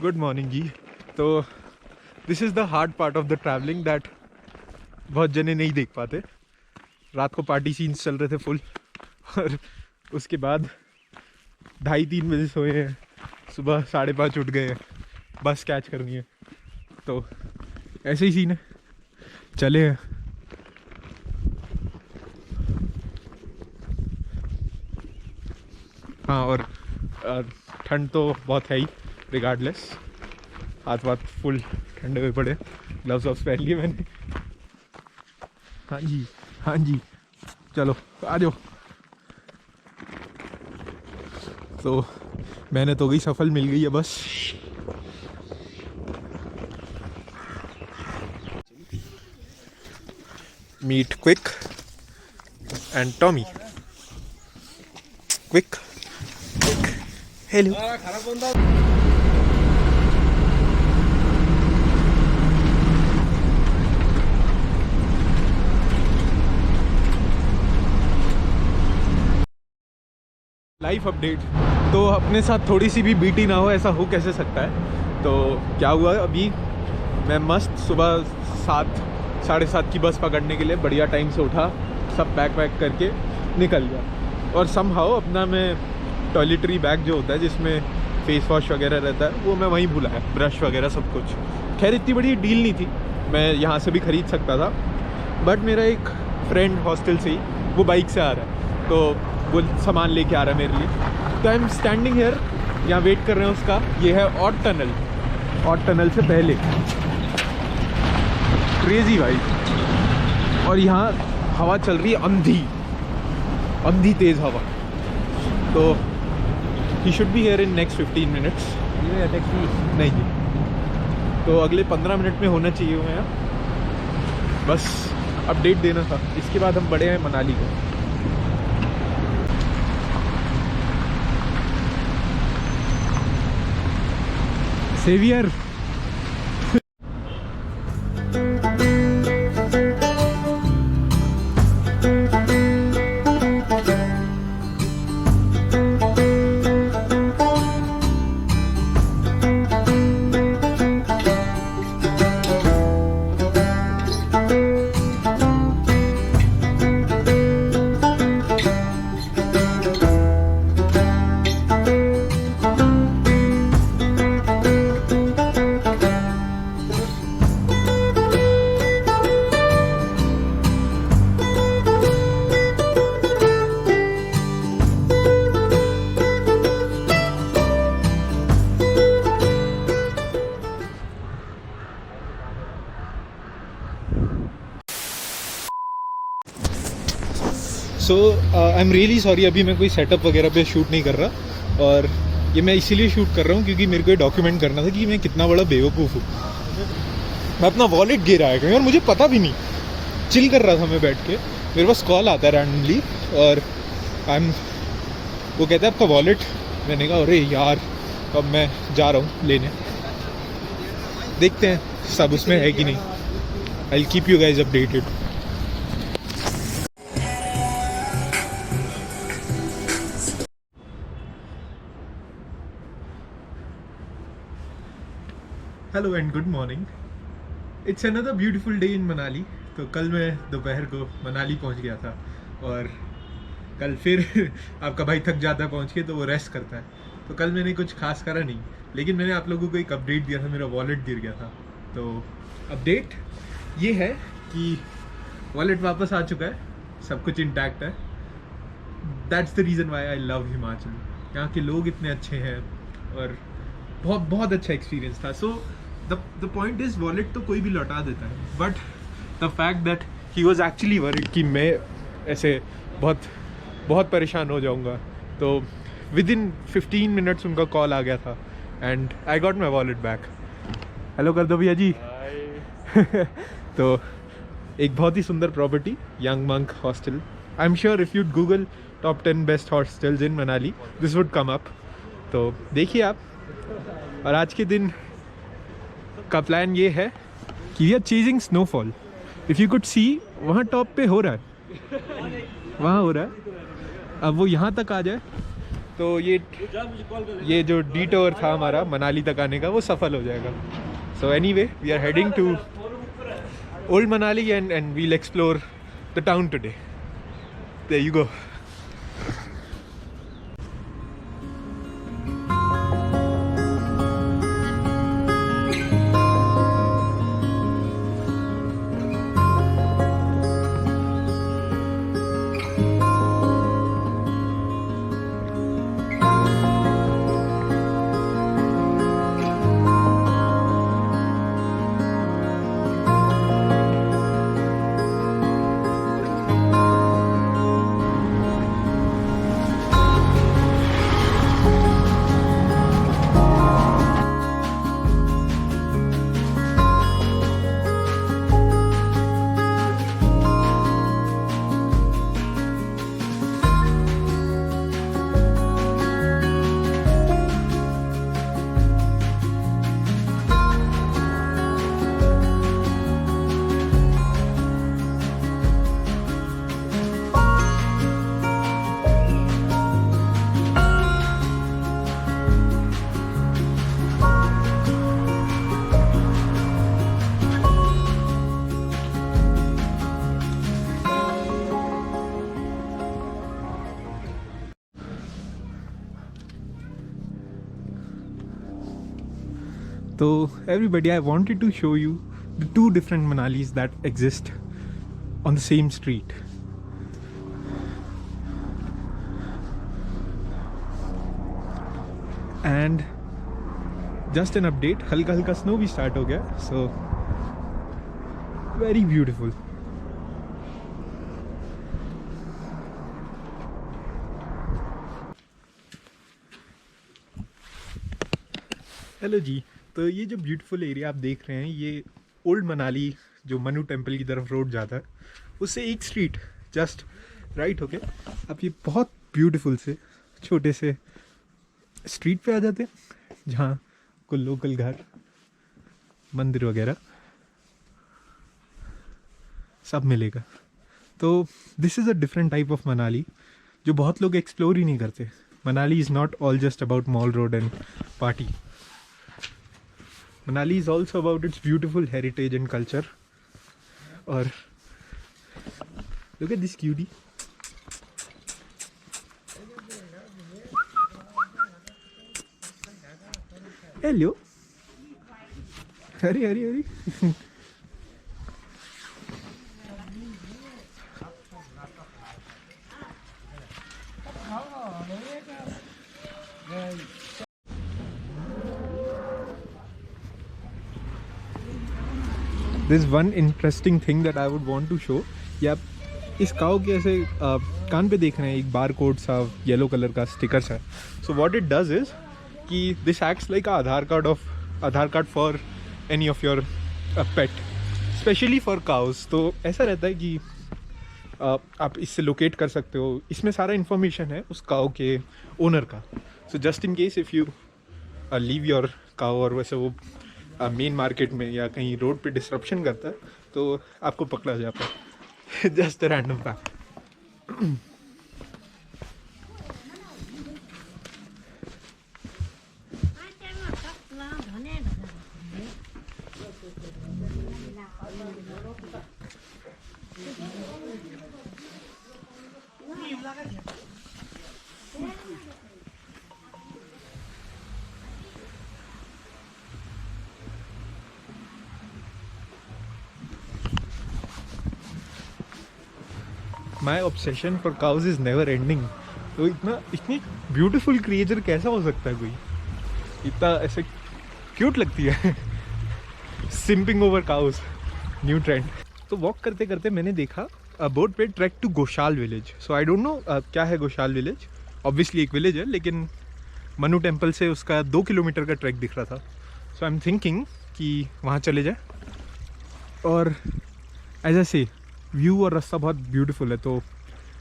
Good morning जी। तो this is the hard part of the travelling that बहुत जने नहीं देख पाते। रात को पार्टी सीन्स चल रहे थे फुल, और उसके बाद 2:30-3 बजे सोए हैं, सुबह 5:30 उठ गए हैं, बस कैच करनी है। तो ऐसे ही सीन है, चले हैं। हाँ, और ठंड तो बहुत है ही रिगार्डलेस। हाथ वाथ फुल ठंडे हुए पड़े, ग्लव्स वव्स पहन लिए मैंने। हाँ जी, हाँ जी, चलो आ जाओ। तो मैंने तो गई सफल, मिल गई है बस। Meet Quick and Tommy. Quick, hello. Life update. तो अपने साथ थोड़ी सी भी बीटी ना हो, ऐसा हो कैसे सकता है। तो क्या हुआ, अभी मैं मस्त सुबह 7-7:30 की बस पकड़ने के लिए बढ़िया टाइम से उठा, सब पैक वैक करके निकल गया। और समहाउ अपना मैं टॉयलेटरी बैग जो होता है जिसमें फेस वॉश वगैरह रहता है, वो मैं वहीं भूला है, ब्रश वगैरह सब कुछ। खैर इतनी बड़ी डील नहीं थी, मैं यहाँ से भी ख़रीद सकता था, बट मेरा एक फ्रेंड हॉस्टल से ही, वो बाइक से आ रहा है, तो वो सामान लेके आ रहा है मेरे लिए। तो आई एम स्टैंडिंग हेयर, यहाँ वेट कर रहे हैं उसका। ये है ऑड टनल, ऑड टनल से पहले। क्रेजी भाई। और यहाँ हवा चल रही है अंधी अंधी तेज़ हवा। तो he should be here in next 15 minutes. नहीं जी, तो अगले 15 मिनट में होना चाहिए हुए यहाँ। बस अपडेट देना था। इसके बाद हम बढ़े हैं मनाली को। Saviour. So I am really sorry, अभी मैं कोई सेटअप वगैरह पे शूट नहीं कर रहा। और ये मैं इसीलिए शूट कर रहा हूँ क्योंकि मेरे को ये डॉक्यूमेंट करना था कि मैं कितना बड़ा बेवकूफ़ हूँ। मैं अपना वॉलेट गिरा है कहीं और मुझे पता भी नहीं। चिल कर रहा था मैं बैठ के, मेरे पास कॉल आता है रैंडमली, और वो कहता है आपका वॉलेट। मैंने कहा अरे यार, अब मैं जा रहा हूँ लेने, देखते हैं सब उसमें है कि नहीं। I will keep you guys updated. Hello and good morning. It's another beautiful day in Manali. तो कल मैं दोपहर को मनाली पहुंच गया था, और कल फिर आपका भाई थक जाता है पहुंच के, तो वो रेस्ट करता है। तो कल मैंने कुछ खास करा नहीं, लेकिन मैंने आप लोगों को एक अपडेट दिया था, मेरा वॉलेट गिर गया था। तो अपडेट ये है कि वॉलेट वापस आ चुका है, सब कुछ इंटैक्ट है। That's the reason why I love Himachal. यहाँ के लोग इतने अच्छे हैं, और बहुत बहुत अच्छा एक्सपीरियंस था। So the point is, wallet तो कोई भी लौटा देता है, but the fact that he was actually worried कि मैं ऐसे बहुत बहुत परेशान हो जाऊंगा। तो विद इन 15 मिनट्स उनका कॉल आ गया था, and I got my wallet back. Hello कर दो भैया जी। तो एक बहुत ही सुंदर property, young monk hostel. I am sure if you'd Google top 10 best hostels in Manali, this would come up. तो देखिए आप। और आज के दिन का प्लान ये है कि we are chasing snowfall. If you could see, वहाँ टॉप पे हो रहा है, वहाँ हो रहा है। अब वो यहाँ तक आ जाए तो ये जो डिटूर था हमारा मनाली तक आने का वो सफल हो जाएगा. So anyway we are heading to old Manali and we'll explore the town today. There you go. So everybody, I wanted to show you the two different Manalis that exist on the same street. And just an update, हल्का हल्का snow भी start हो गया, so very beautiful. Hello जी. तो ये जो beautiful area आप देख रहे हैं, ये ओल्ड मनाली जो मनु टेम्पल की तरफ रोड जाता है, उससे एक स्ट्रीट जस्ट राइट होके आप ये बहुत ब्यूटीफुल से छोटे से स्ट्रीट पे आ जाते हैं, जहाँ कोई लोकल घर, मंदिर वगैरह सब मिलेगा. तो this is a different type of Manali जो बहुत लोग एक्सप्लोर ही नहीं करते. Manali is not all just about mall road and party. Manali is also about its beautiful heritage and culture. Or look at this cutie. Hello. Hurry, hurry, hurry. There's one interesting thing that I would want to show. ये आप इस काऊ के ऐसे कान पे देख रहे हैं एक बार कोड सा येलो कलर का स्टिकर्स है. So what it does is कि this acts like Aadhaar card for any of your pet, specially for cows. तो ऐसा रहता है कि आप इससे लोकेट कर सकते हो. इसमें सारा इन्फॉर्मेशन है उस काऊ के ओनर का. So just in case if you leave your cow और वैसे वो मेन मार्केट में या कहीं रोड पे डिस्ट्रप्शन करता है तो आपको पकड़ा जाता है. Just random fact. My obsession for cows is never ending. तो इतनी ब्यूटीफुल क्रिएचर कैसा हो सकता है कोई, इतना ऐसे क्यूट लगती है. Simping over cows, new trend. तो वॉक करते करते मैंने देखा बोर्ड पे track to Goshal village. So I don't know क्या है गोशाल विलेज. ऑब्वियसली एक विलेज है, लेकिन मनु टेम्पल से उसका 2 किलोमीटर का ट्रैक दिख रहा था. सो आई एम थिंकिंग कि वहाँ चले जाए. और एज आई से व्यू और रास्ता बहुत ब्यूटीफुल है, तो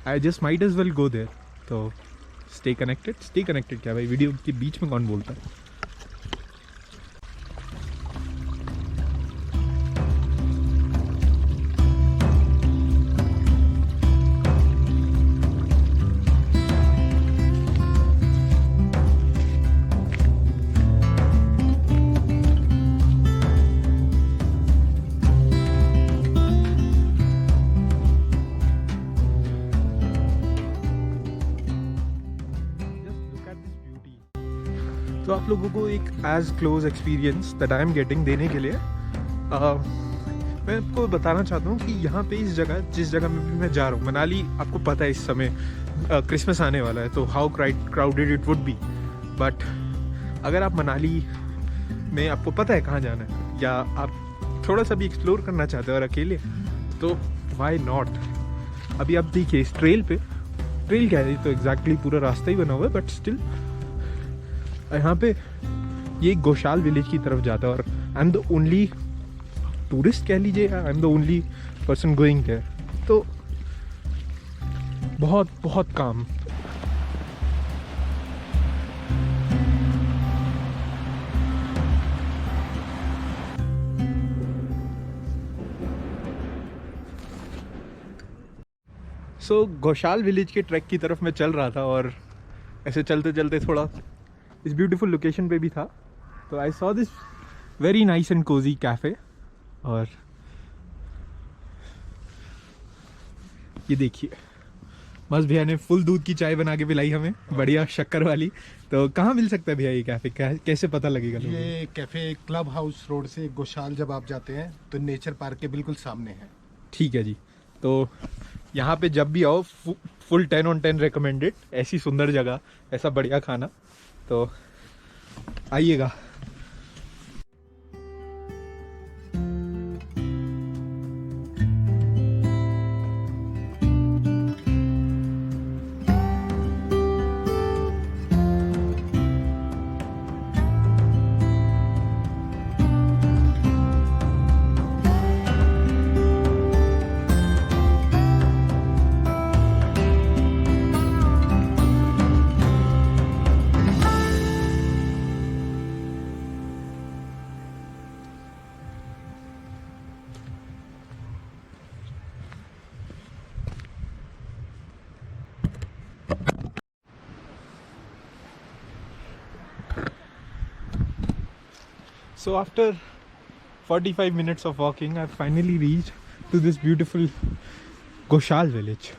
I just might as well go there. तो स्टे कनेक्टेड क्या भाई, वीडियो के बीच में कौन बोलता है. तो आप लोगों को एक as close experience that I am getting देने के लिए मैं आपको बताना चाहता हूँ कि यहाँ पे इस जगह, जिस जगह में भी मैं जा रहा हूँ, मनाली, आपको पता है इस समय क्रिसमस आने वाला है, तो how crowded it would be. But अगर आप मनाली में, आपको पता है कहाँ जाना है, या आप थोड़ा सा भी एक्सप्लोर करना चाहते हो और अकेले, तो वाई नॉट। अभी आप देखिए इस ट्रेल क्या है, तो एग्जैक्टली पूरा रास्ता ही बना हुआ है, बट स्टिल यहाँ पे ये गौशाल विलेज की तरफ जाता है। और I am the only tourist कह लीजिए, I am the only person going there. तो बहुत बहुत काम। सो गौशाल विलेज के ट्रैक की तरफ मैं चल रहा था, और ऐसे चलते चलते थोड़ा इस ब्यूटीफुल लोकेशन पे भी था, तो I saw this very nice and cosy cafe. और ये देखिए, मस्त भैया ने फुल दूध की चाय बना के पिलाई हमें, बढ़िया शक्कर वाली। तो कहाँ मिल सकता है भैया ये कैफ़े, कैसे पता लगेगा? ये कैफ़े क्लब हाउस रोड से गौशाल जब आप जाते हैं तो नेचर पार्क के बिल्कुल सामने है। ठीक है जी। तो यहाँ पे जब भी आओ, फुल 10/10 रिकमेंडेड। ऐसी सुंदर जगह, ऐसा बढ़िया खाना, तो आइएगा। So after 45 minutes of walking, I finally reached to this beautiful Goshal village.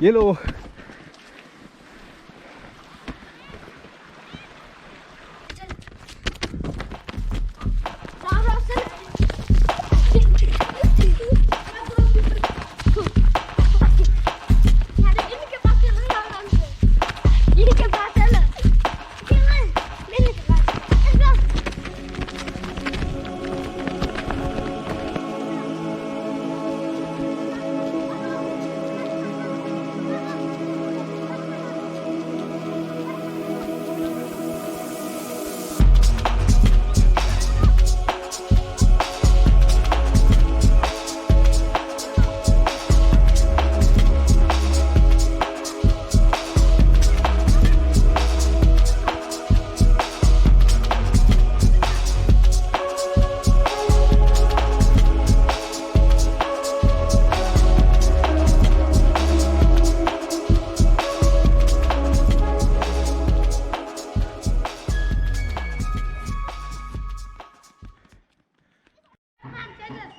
ये लो।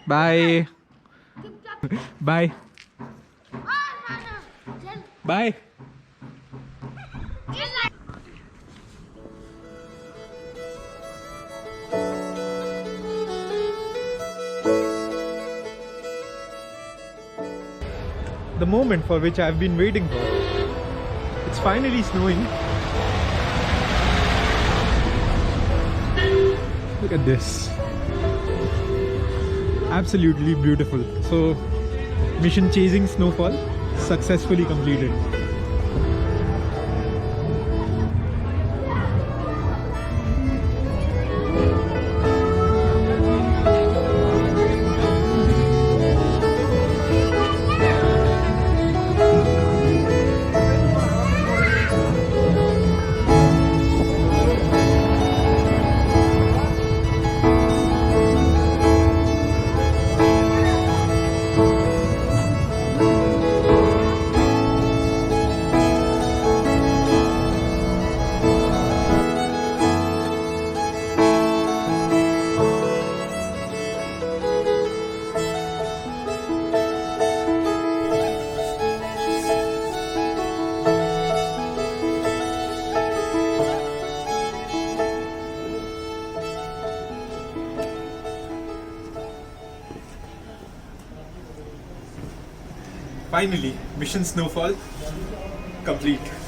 Bye. Bye. Bye. The moment for which I've been waiting for. It's finally snowing. Look at this. Absolutely beautiful. So, mission chasing snowfall successfully completed. Finally mission snowfall complete.